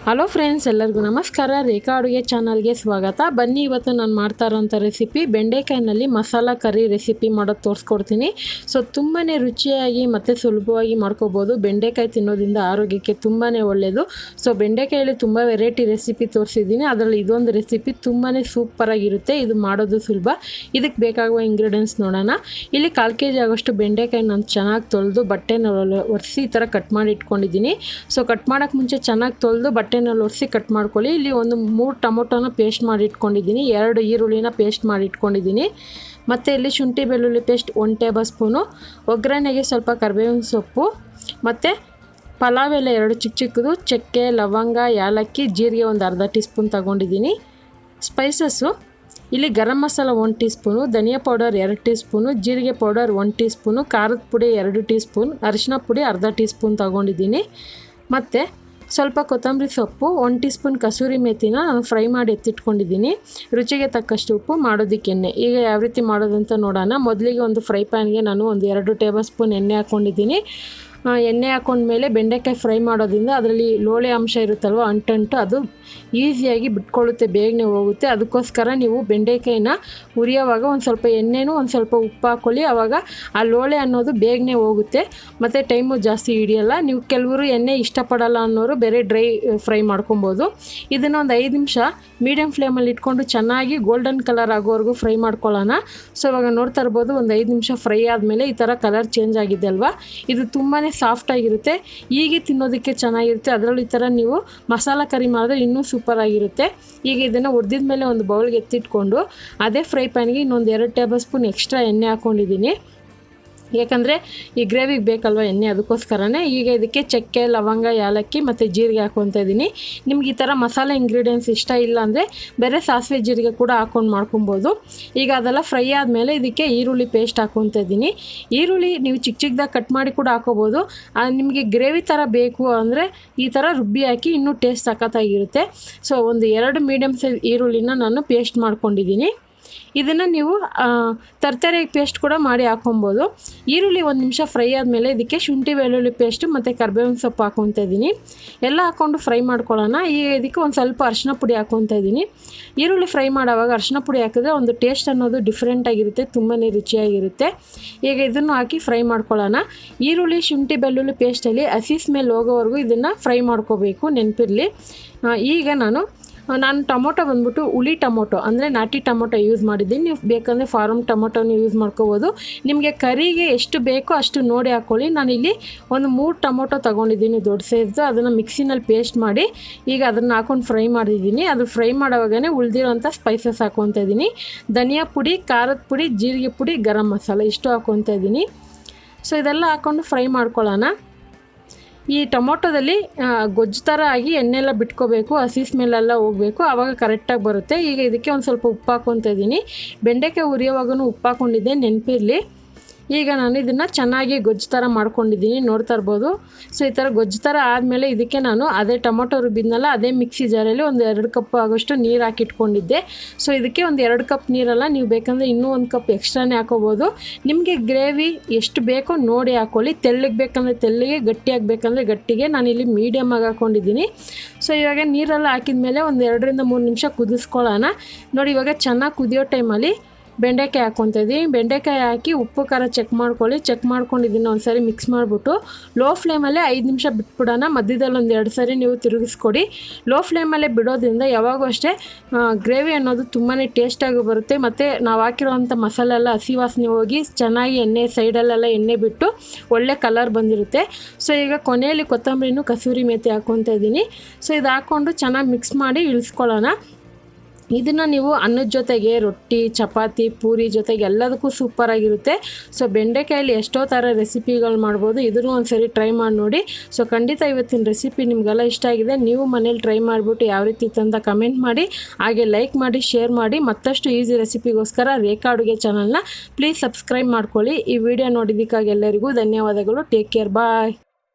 Hello friends, ಎಲ್ಲರಿಗೂ ನಮಸ್ಕಾರ. ರೇಖಾ ಅಡುಗೆ ಚಾನಲ್ಗೆ ಸ್ವಾಗತ. ಬನ್ನಿ, ಇವತ್ತು ನಾನು ಮಾಡ್ತಾ ಇರೋಂಥ ರೆಸಿಪಿ ಬೆಂಡೆಕಾಯಿನಲ್ಲಿ ಮಸಾಲ ಕರಿ ರೆಸಿಪಿ ಮಾಡೋದು ತೋರಿಸ್ಕೊಡ್ತೀನಿ. ಸೊ ತುಂಬಾ ರುಚಿಯಾಗಿ ಮತ್ತು ಸುಲಭವಾಗಿ ಮಾಡ್ಕೋಬೋದು. ಬೆಂಡೆಕಾಯಿ ತಿನ್ನೋದ್ರಿಂದ ಆರೋಗ್ಯಕ್ಕೆ ತುಂಬಾ ಒಳ್ಳೆಯದು. ಸೊ ಬೆಂಡೆಕಾಯಲ್ಲಿ ತುಂಬ ವೆರೈಟಿ ರೆಸಿಪಿ ತೋರಿಸಿದ್ದೀನಿ. ಅದರಲ್ಲಿ ಇದೊಂದು ರೆಸಿಪಿ ತುಂಬಾ ಸೂಪರಾಗಿರುತ್ತೆ. ಇದು ಮಾಡೋದು ಸುಲಭ. ಇದಕ್ಕೆ ಬೇಕಾಗುವ ಇಂಗ್ರೀಡಿಯೆಂಟ್ಸ್ ನೋಡೋಣ. ಇಲ್ಲಿ 1/4 kg ಆಗೋಷ್ಟು ಬೆಂಡೆಕಾಯಿ ನಾನು ಚೆನ್ನಾಗಿ ತೊಳೆದು ಬಟ್ಟೆನ ಒರೆಸಿ ಈ ಥರ ಕಟ್ ಮಾಡಿ ಇಟ್ಕೊಂಡಿದ್ದೀನಿ. ಸೊ ಕಟ್ ಮಾಡೋಕ್ಕೆ ಮುಂಚೆ ಚೆನ್ನಾಗಿ ತೊಳೆದು ಬಟ್ಟೆನಲ್ಲಿ ಒರೆಸಿ ಕಟ್ ಮಾಡ್ಕೊಳ್ಳಿ. ಇಲ್ಲಿ ಒಂದು 3 ಟೊಮೊಟೊನ ಪೇಸ್ಟ್ ಮಾಡಿ ಇಟ್ಕೊಂಡಿದ್ದೀನಿ, 2 ಈರುಳ್ಳಿನ ಪೇಸ್ಟ್ ಮಾಡಿ ಇಟ್ಕೊಂಡಿದ್ದೀನಿ. ಮತ್ತು ಇಲ್ಲಿ ಶುಂಠಿ ಬೆಳ್ಳುಳ್ಳಿ ಪೇಸ್ಟ್ 1 ಟೇಬಲ್ ಸ್ಪೂನು, ಒಗ್ಗರಣೆಗೆ ಸ್ವಲ್ಪ ಕರಿಬೇವಿನ ಸೊಪ್ಪು, ಮತ್ತು ಪಲಾವ್ ಎಲೆ 2 ಚಿಕ್ಕ ಚಿಕ್ಕದು, ಚಕ್ಕೆ, ಲವಂಗ, ಯಾಲಕ್ಕಿ, ಜೀರಿಗೆ ಒಂದು ಅರ್ಧ ಟೀ ಸ್ಪೂನ್ ತೊಗೊಂಡಿದ್ದೀನಿ. ಸ್ಪೈಸಸ್ಸು ಇಲ್ಲಿ ಗರಂ ಮಸಾಲ 1 ಟೀ ಸ್ಪೂನು, ಧನಿಯಾ ಪೌಡರ್ 2 ಟೀ ಸ್ಪೂನು, ಜೀರಿಗೆ ಪೌಡರ್ 1 ಟೀ ಸ್ಪೂನು, ಖಾರದ ಪುಡಿ 2 ಟೀ ಸ್ಪೂನ್, ಅರಿಶಿನ ಪುಡಿ ಅರ್ಧ ಟೀ ಸ್ಪೂನ್ ತೊಗೊಂಡಿದ್ದೀನಿ. ಮತ್ತು ಸ್ವಲ್ಪ ಕೊತ್ತಂಬರಿ ಸೊಪ್ಪು, 1 ಟೀ ಸ್ಪೂನ್ ಕಸೂರಿ ಮೇಥಿನ ನಾನು ಫ್ರೈ ಮಾಡಿ ಎತ್ತಿಟ್ಕೊಂಡಿದ್ದೀನಿ. ರುಚಿಗೆ ತಕ್ಕಷ್ಟು ಉಪ್ಪು, ಮಾಡೋದಕ್ಕೆ ಎಣ್ಣೆ. ಈಗ ಯಾವ ರೀತಿ ಮಾಡೋದಂತ ನೋಡೋಣ. ಮೊದಲಿಗೆ ಒಂದು ಫ್ರೈ ಪ್ಯಾನ್ಗೆ ನಾನು ಒಂದು 2 ಟೇಬಲ್ ಸ್ಪೂನ್ ಎಣ್ಣೆ ಹಾಕ್ಕೊಂಡಿದ್ದೀನಿ. ಎಣ್ಣೆ ಹಾಕೊಂಡ್ಮೇಲೆ ಬೆಂಡೆಕಾಯಿ ಫ್ರೈ ಮಾಡೋದ್ರಿಂದ ಅದರಲ್ಲಿ ಲೋಳೆ ಅಂಶ ಇರುತ್ತಲ್ವ, ಅಂಟಂಟು, ಅದು ಈಸಿಯಾಗಿ ಬಿಟ್ಕೊಳ್ಳುತ್ತೆ, ಬೇಗನೆ ಹೋಗುತ್ತೆ. ಅದಕ್ಕೋಸ್ಕರ ನೀವು ಬೆಂಡೆಕಾಯಿನ ಹುರಿಯೋವಾಗ ಒಂದು ಸ್ವಲ್ಪ ಎಣ್ಣೆನೂ ಒಂದು ಸ್ವಲ್ಪ ಉಪ್ಪು ಹಾಕ್ಕೊಳ್ಳಿ. ಆವಾಗ ಆ ಲೋಳೆ ಅನ್ನೋದು ಬೇಗನೆ ಹೋಗುತ್ತೆ ಮತ್ತು ಟೈಮು ಜಾಸ್ತಿ ಹಿಡಿಯಲ್ಲ. ನೀವು ಕೆಲವರು ಎಣ್ಣೆ ಇಷ್ಟಪಡಲ್ಲ ಅನ್ನೋರು ಬೇರೆ ಡ್ರೈ ಫ್ರೈ ಮಾಡ್ಕೊಬೋದು. ಇದನ್ನು ಒಂದು 5 ನಿಮಿಷ ಮೀಡಿಯಮ್ ಫ್ಲೇಮಲ್ಲಿ ಇಟ್ಕೊಂಡು ಚೆನ್ನಾಗಿ ಗೋಲ್ಡನ್ ಕಲರ್ ಆಗೋವರೆಗೂ ಫ್ರೈ ಮಾಡ್ಕೊಳ್ಳೋಣ. ಸೊ ಇವಾಗ ನೋಡ್ತಾ ಇರ್ಬೋದು, ಒಂದು 5 ನಿಮಿಷ ಫ್ರೈ ಆದಮೇಲೆ ಈ ಥರ ಕಲರ್ ಚೇಂಜ್ ಆಗಿದೆ ಅಲ್ವಾ. ಇದು ತುಂಬಾ ಸಾಫ್ಟಾಗಿರುತ್ತೆ, ಹೀಗೆ ತಿನ್ನೋದಕ್ಕೆ ಚೆನ್ನಾಗಿರುತ್ತೆ. ಅದರಲ್ಲಿ ಈ ಥರ ನೀವು ಮಸಾಲ ಕರಿ ಮಾಡಿದ್ರೆ ಇನ್ನೂ ಸೂಪರಾಗಿರುತ್ತೆ. ಈಗ ಇದನ್ನು ಹುರಿದಿದ ಮೇಲೆ ಒಂದು ಬೌಲ್ಗೆ ಎತ್ತಿಟ್ಕೊಂಡು ಅದೇ ಫ್ರೈ ಪ್ಯಾನ್ಗೆ ಇನ್ನೊಂದು 2 ಟೇಬಲ್ ಸ್ಪೂನ್ ಎಕ್ಸ್ಟ್ರಾ ಎಣ್ಣೆ ಹಾಕ್ಕೊಂಡಿದ್ದೀನಿ. ಯಾಕಂದರೆ ಈ ಗ್ರೇವಿಗೆ ಬೇಕಲ್ವ ಎಣ್ಣೆ, ಅದಕ್ಕೋಸ್ಕರನೇ. ಈಗ ಇದಕ್ಕೆ ಚಕ್ಕೆ, ಲವಂಗ, ಯಾಲಕ್ಕಿ ಮತ್ತು ಜೀರಿಗೆ ಹಾಕ್ಕೊತಾ ಇದ್ದೀನಿ. ನಿಮ್ಗೆ ಈ ಥರ ಮಸಾಲೆ ಇಂಗ್ರೀಡಿಯೆಂಟ್ಸ್ ಇಷ್ಟ ಇಲ್ಲ ಅಂದರೆ ಬೇರೆ ಸಾಸಿವೆ ಜೀರಿಗೆ ಕೂಡ ಹಾಕ್ಕೊಂಡು ಮಾಡ್ಕೊಬೋದು. ಈಗ ಅದೆಲ್ಲ ಫ್ರೈ ಆದಮೇಲೆ ಇದಕ್ಕೆ ಈರುಳ್ಳಿ ಪೇಸ್ಟ್ ಹಾಕ್ಕೊತಾ ಇದ್ದೀನಿ. ಈರುಳ್ಳಿ ನೀವು ಚಿಕ್ಕ ಚಿಕ್ಕದಾಗಿ ಕಟ್ ಮಾಡಿ ಕೂಡ ಹಾಕೋಬೋದು. ನಿಮಗೆ ಗ್ರೇವಿ ಥರ ಬೇಕು ಅಂದರೆ ಈ ಥರ ರುಬ್ಬಿ ಹಾಕಿ ಇನ್ನೂ ಟೇಸ್ಟ್ ಸಖತ್ತಾಗಿರುತ್ತೆ. ಸೊ ಒಂದು 2 ಮೀಡಿಯಮ್ ಸೈಜ್ ಈರುಳ್ಳಿನ ನಾನು ಪೇಸ್ಟ್ ಮಾಡ್ಕೊಂಡಿದ್ದೀನಿ. ಇದನ್ನು ನೀವು ತರಕಾರಿ ಪೇಸ್ಟ್ ಕೂಡ ಮಾಡಿ ಹಾಕೊಬೋದು. ಈರುಳ್ಳಿ 1 ನಿಮಿಷ ಫ್ರೈ ಆದಮೇಲೆ ಇದಕ್ಕೆ ಶುಂಠಿ ಬೆಳ್ಳುಳ್ಳಿ ಪೇಸ್ಟು ಮತ್ತು ಕರಿಬೇವಿನ ಸೊಪ್ಪು ಹಾಕ್ಕೊತಾ ಇದ್ದೀನಿ. ಎಲ್ಲ ಹಾಕ್ಕೊಂಡು ಫ್ರೈ ಮಾಡ್ಕೊಳ್ಳೋಣ. ಈಗ ಇದಕ್ಕೆ ಒಂದು ಸ್ವಲ್ಪ ಅರಿಶಿನ ಪುಡಿ ಹಾಕ್ಕೊತಾ ಇದ್ದೀನಿ. ಈರುಳ್ಳಿ ಫ್ರೈ ಮಾಡೋವಾಗ ಅರಿಶಿನ ಪುಡಿ ಹಾಕಿದ್ರೆ ಒಂದು ಟೇಸ್ಟ್ ಅನ್ನೋದು ಡಿಫ್ರೆಂಟಾಗಿರುತ್ತೆ, ತುಂಬಾ ರುಚಿಯಾಗಿರುತ್ತೆ. ಈಗ ಇದನ್ನು ಹಾಕಿ ಫ್ರೈ ಮಾಡ್ಕೊಳ್ಳೋಣ. ಈರುಳ್ಳಿ ಶುಂಠಿ ಬೆಳ್ಳುಳ್ಳಿ ಪೇಸ್ಟಲ್ಲಿ ಹಸಿ ಸ್ಮೆಲ್ ಹೋಗೋವರೆಗೂ ಇದನ್ನು ಫ್ರೈ ಮಾಡ್ಕೋಬೇಕು, ನೆನಪಿರಲಿ. ಈಗ ನಾನು ಟೊಮೊಟೊ ಬಂದ್ಬಿಟ್ಟು ಹುಳಿ ಟೊಮೊಟೊ ಅಂದರೆ ನಾಟಿ ಟೊಮೊಟೊ ಯೂಸ್ ಮಾಡಿದ್ದೀನಿ. ನೀವು ಬೇಕಂದರೆ ಫಾರಮ್ ಟೊಮೊಟೊನ ಯೂಸ್ ಮಾಡ್ಕೋಬೋದು. ನಿಮಗೆ ಕರಿಗೆ ಎಷ್ಟು ಬೇಕೋ ಅಷ್ಟು ನೋಡಿ ಹಾಕ್ಕೊಳ್ಳಿ. ನಾನಿಲ್ಲಿ ಒಂದು 3 ಟೊಮೊಟೊ ತೊಗೊಂಡಿದ್ದೀನಿ, ದೊಡ್ಡ ಸೈಜ್ದು. ಅದನ್ನು ಮಿಕ್ಸಿನಲ್ಲಿ ಪೇಸ್ಟ್ ಮಾಡಿ ಈಗ ಅದನ್ನು ಹಾಕ್ಕೊಂಡು ಫ್ರೈ ಮಾಡಿದ್ದೀನಿ. ಅದು ಫ್ರೈ ಮಾಡೋವಾಗೇ ಉಳಿದಿರೋಂಥ ಸ್ಪೈಸಸ್ ಹಾಕ್ಕೊತಾ ಇದ್ದೀನಿ. ಧನಿಯಾ ಪುಡಿ, ಖಾರದ ಪುಡಿ, ಜೀರಿಗೆ ಪುಡಿ, ಗರಂ ಮಸಾಲ ಇಷ್ಟು ಹಾಕ್ಕೊತಾ ಇದ್ದೀನಿ. ಸೊ ಇದೆಲ್ಲ ಹಾಕ್ಕೊಂಡು ಫ್ರೈ ಮಾಡ್ಕೊಳ್ಳೋಣ. ಈ ಟೊಮೊಟೊದಲ್ಲಿ ಗೊಜ್ಜು ಥರ ಆಗಿ ಎಣ್ಣೆಲ್ಲ ಬಿಟ್ಕೋಬೇಕು, ಹಸಿ ಸ್ಮೆಲ್ಲೆಲ್ಲ ಹೋಗಬೇಕು, ಆವಾಗ ಕರೆಕ್ಟಾಗಿ ಬರುತ್ತೆ. ಈಗ ಇದಕ್ಕೆ ಒಂದು ಸ್ವಲ್ಪ ಉಪ್ಪು ಹಾಕ್ಕೊತಾ ಇದ್ದೀನಿ. ಬೆಂಡೆಕಾಯಿ ಹುರಿಯೋವಾಗೂ ಉಪ್ಪು ಹಾಕ್ಕೊಂಡಿದ್ದೆ, ನೆನಪಿರಲಿ. ಈಗ ನಾನು ಇದನ್ನು ಚೆನ್ನಾಗಿ ಗೊಜ್ಜು ಥರ ಮಾಡ್ಕೊಂಡಿದ್ದೀನಿ, ನೋಡ್ತಾ ಇರ್ಬೋದು. ಸೊ ಈ ಥರ ಗೊಜ್ಜು ಥರ ಆದಮೇಲೆ ಇದಕ್ಕೆ ನಾನು ಅದೇ ಟೊಮೊಟೊ ರುಬ್ಬಿದ್ನಲ್ಲ, ಅದೇ ಮಿಕ್ಸಿ ಜಾರಲ್ಲಿ ಒಂದು 2 ಕಪ್ ಆಗೋಷ್ಟು ನೀರು ಹಾಕಿಟ್ಕೊಂಡಿದ್ದೆ. ಸೊ ಇದಕ್ಕೆ ಒಂದು 2 ಕಪ್ ನೀರಲ್ಲ, ನೀವು ಬೇಕಂದರೆ ಇನ್ನೂ 1 ಕಪ್ ಎಕ್ಸ್ಟ್ರಾನೇ ಹಾಕೋಬೋದು. ನಿಮಗೆ ಗ್ರೇವಿ ಎಷ್ಟು ಬೇಕೋ ನೋಡಿ ಹಾಕ್ಕೊಳ್ಳಿ. ತೆಳ್ಳಗೆ ಬೇಕಂದರೆ ತೆಳ್ಳಗೆ, ಗಟ್ಟಿಯಾಗಿ ಬೇಕಂದರೆ ಗಟ್ಟಿಗೆ. ನಾನಿಲ್ಲಿ ಮೀಡಿಯಮಾಗಿ ಹಾಕ್ಕೊಂಡಿದ್ದೀನಿ. ಸೊ ಇವಾಗ ನೀರೆಲ್ಲ ಹಾಕಿದ ಮೇಲೆ ಒಂದು 2 ರಿಂದ 3 ನಿಮಿಷ ಕುದಿಸ್ಕೊಳ್ಳೋಣ. ನೋಡಿ, ಇವಾಗ ಚೆನ್ನಾಗಿ ಕುದಿಯೋ ಟೈಮಲ್ಲಿ ಬೆಂಡೆಕಾಯಿ ಹಾಕ್ಕೊತಾ ಇದ್ದೀನಿ. ಬೆಂಡೆಕಾಯಿ ಹಾಕಿ ಉಪ್ಪು ಖಾರ ಚೆಕ್ ಮಾಡ್ಕೊಳ್ಳಿ. ಚೆಕ್ ಮಾಡ್ಕೊಂಡಿದ್ದೀನಿ. ಒಂದು ಸಾರಿ ಮಿಕ್ಸ್ ಮಾಡಿಬಿಟ್ಟು ಲೋ ಫ್ಲೇಮಲ್ಲೇ 5 ನಿಮಿಷ ಬಿಟ್ಬಿಡೋಣ. ಮಧ್ಯದಲ್ಲಿ ಒಂದು 2 ಸಾರಿ ನೀವು ತಿರುಗಿಸ್ಕೊಡಿ. ಲೋ ಫ್ಲೇಮಲ್ಲೇ ಬಿಡೋದ್ರಿಂದ ಯಾವಾಗೂ ಅಷ್ಟೇ ಗ್ರೇವಿ ಅನ್ನೋದು ತುಂಬಾ ಟೇಸ್ಟಾಗಿ ಬರುತ್ತೆ. ಮತ್ತು ನಾವು ಹಾಕಿರೋವಂಥ ಮಸಾಲೆ ಎಲ್ಲ ಹಸಿ ವಾಸನೆ ಹೋಗಿ ಚೆನ್ನಾಗಿ ಎಣ್ಣೆ ಸೈಡಲ್ಲೆಲ್ಲ ಎಣ್ಣೆ ಬಿಟ್ಟು ಒಳ್ಳೆ ಕಲರ್ ಬಂದಿರುತ್ತೆ. ಸೊ ಈಗ ಕೊನೆಯಲ್ಲಿ ಕೊತ್ತಂಬರಿನೂ ಕಸೂರಿ ಮೇಥಿ ಹಾಕ್ಕೊತಾ ಇದ್ದೀನಿ. ಸೊ ಇದು ಹಾಕ್ಕೊಂಡು ಚೆನ್ನಾಗಿ ಮಿಕ್ಸ್ ಮಾಡಿ ಇಳಿಸ್ಕೊಳ್ಳೋಣ. ಇದನ್ನು ನೀವು ಅನ್ನದ ಜೊತೆಗೆ, ರೊಟ್ಟಿ, ಚಪಾತಿ, ಪೂರಿ ಜೊತೆಗೆ ಎಲ್ಲದಕ್ಕೂ ಸೂಪರಾಗಿರುತ್ತೆ. ಸೊ ಬೆಂಡೆಕಾಯಲ್ಲಿ ಎಷ್ಟೋ ಥರ ರೆಸಿಪಿಗಳು ಮಾಡ್ಬೋದು. ಇದನ್ನು ಒಂದು ಸರಿ ಟ್ರೈ ಮಾಡಿ ನೋಡಿ. ಸೊ ಖಂಡಿತ ಇವತ್ತಿನ ರೆಸಿಪಿ ನಿಮಗೆಲ್ಲ ಇಷ್ಟ ಆಗಿದೆ. ನೀವು ಮನೇಲಿ ಟ್ರೈ ಮಾಡಿಬಿಟ್ಟು ಯಾವ ರೀತಿ ಇತ್ತು ಅಂತ ಕಮೆಂಟ್ ಮಾಡಿ, ಹಾಗೆ ಲೈಕ್ ಮಾಡಿ, ಶೇರ್ ಮಾಡಿ. ಮತ್ತಷ್ಟು ಈಸಿ ರೆಸಿಪಿಗೋಸ್ಕರ ರೇಖಾ ಅಡುಗೆ ಚಾನಲ್ನ ಪ್ಲೀಸ್ ಸಬ್ಸ್ಕ್ರೈಬ್ ಮಾಡ್ಕೊಳ್ಳಿ. ಈ ವಿಡಿಯೋ ನೋಡಿದ್ದಕ್ಕಾಗಿ ಎಲ್ಲರಿಗೂ ಧನ್ಯವಾದಗಳು. ಟೇಕ್ ಕೇರ್, ಬಾಯ್.